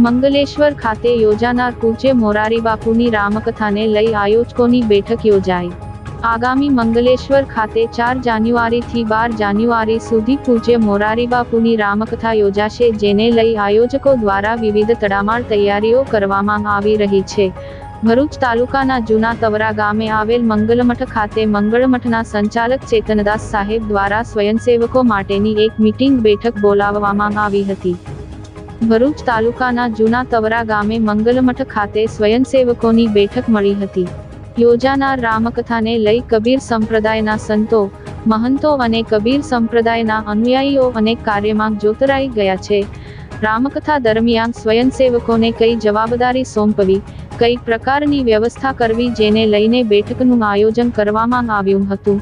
મંગલેશ્વર ખાતે યોજાનાર પૂજ્ય મોરારી બાપુની રામકથાને લઈ આયોજકોની બેઠક યોજાઈ। આગામી મંગલેશ્વર ખાતે 4 જાન્યુઆરીથી 12 જાન્યુઆરી સુધી પૂજ્ય મોરારી બાપુની રામકથા યોજાશે, જેને લઈ આયોજકો દ્વારા વિવિધ તડામાર તૈયારીઓ કરવામાં આવી રહી છે। ભરૂચ તાલુકાના જૂના તવરા ગામે આવેલ મંગલમઠ ખાતે મંગળમઠના સંચાલક ચેતનદાસ સાહેબ દ્વારા સ્વયંસેવકો માટેની એક મીટિંગ બેઠક બોલાવવામાં આવી હતી। ભરૂચ તાલુકાના જૂના તવરા ગામે મંગલમઠ ખાતે સ્વયંસેવકોની બેઠક મળી હતી। યોજાનાર રામકથાને લઈ કબીર સંપ્રદાયના સંતો, મહંતો અને કબીર સંપ્રદાયના અનુયાયીઓ અનેક કાર્યમાં જોતરાઈ ગયા છે। રામકથા દરમિયાન સ્વયંસેવકોને કઈ જવાબદારી સોંપવી, કઈ પ્રકારની વ્યવસ્થા કરવી, જેને લઈને બેઠકનું આયોજન કરવામાં આવ્યું હતું,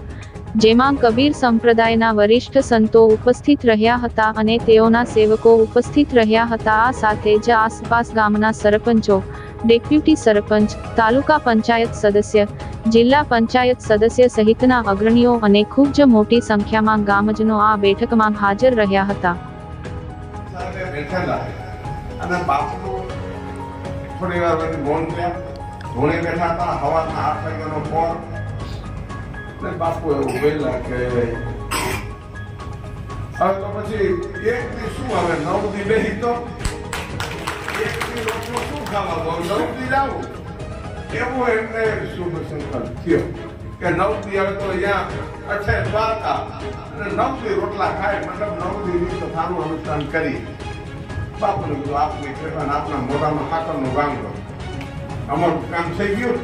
જેમાં કબીર સંપ્રદાયના વરિષ્ઠ સંતો ઉપસ્થિત રહ્યા હતા અને તેઓના સેવકો ઉપસ્થિત રહ્યા હતા। આ સાથે જ આસપાસ ગામના સરપંચો, ડેપ્યુટી સરપંચ, તાલુકા પંચાયત સદસ્ય, જિલ્લા પંચાયત સદસ્ય સહિતના અગ્રણીઓ અને ખૂબ જ મોટી સંખ્યામાં ગામજનો આ બેઠકમાં હાજર રહ્યા હતા। બાપુ એવું બોલ્યા કે હવે તો પછી એક દી શું હવે 9 દી બેહી તો એક દી રોટલો શું ખાવા બહુ 9 દી જાવું એવું એમને શુભ સંકલ્પ થયો કે 9 દી હવે તો અહીંયા અઠે દ્વારકા અને 9 દી રોટલા ખાય, મતલબ 9 દી કથાનું અનુષ્ઠાન કરી। બાપુને કીધું આપની કૃપા આપના મોઢામાં ખાતરનું ગાંગડો અમારું કામ થઈ ગયું।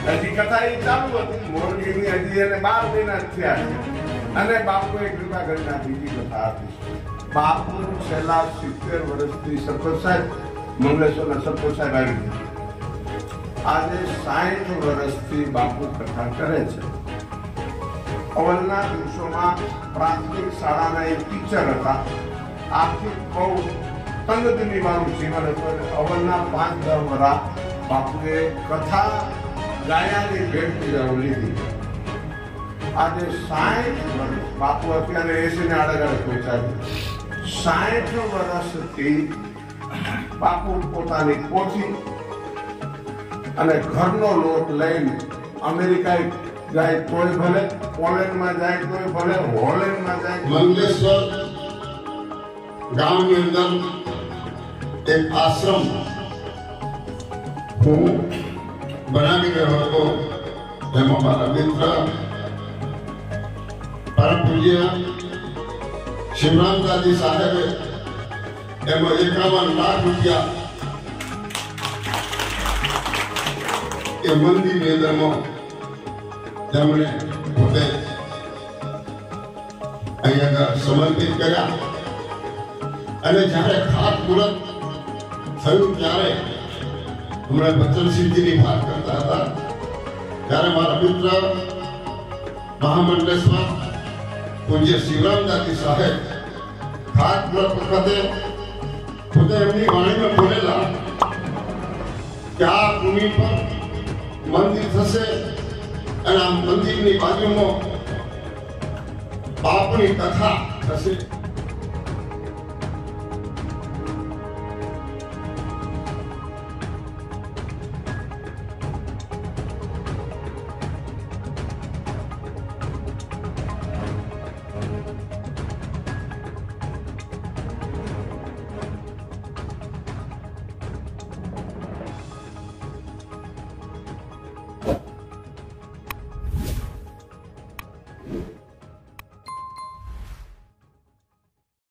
હજી કથા એ ચાલુ હતી, મોરબીની હજી એને 12 મહિના થયા છે અને બાપુએ કૃપા કરીને આ બીજી કથા આપી। બાપુ છેલ્લા 70 વર્ષથી સરપંચ સાહેબ, મંગલેશ્વરના સરપંચ સાહેબ આવી ગયા। આજે 60 વર્ષથી બાપુ કથા કરે છે। અવલના દિવસોમાં પ્રાથમિક શાળાના એક ટીચર હતા। આર્થિક બહુ તંગદિલી વાળું જીવન હતું। અવલના 5-10 વર્ષ બાપુએ કથા ગાયાની ભેટ લીધી। આજે 60 વર્ષ બાપુ અત્યારે 80 ને આડે પહોંચ્યા છે। 60 વર્ષથી બાપુ પોતાની પોથી અને ઘરનો લોટ લઈને અમેરિકા જાય તોય ભલે, પોલેન્ડમાં જાય તોય ભલે, હોલેન્ડમાં જાય। મંગલેશ્વર ગામની અંદર એક આશ્રમ હું બનાવી રહ્યો હતો, એમાં મારા મિત્ર પરમ પૂજ્ય શિવરામદાસજી સાહેબે એમાં 51 લાખ રૂપિયા એ મંદિરની અંદરમાં તેમણે પોતે અહીંયા સમર્પિત કર્યા। અને જ્યારે ખાતમુહૂર્ત થયું ત્યારે હમણાં બચનસિંહજીની વાત કરતા હતા, ત્યારે મારા મિત્ર મહામંડલેશ્વર પૂજ્ય શિવરામદાસજી સાહેબ ખાતમુહૂર્ત વખતે પોતે એમની વાણીમાં બોલેલા કે આ ભૂમિ પર મંદિર થશે અને આ મંદિરની બાજુમાં બાપની કથા થશે।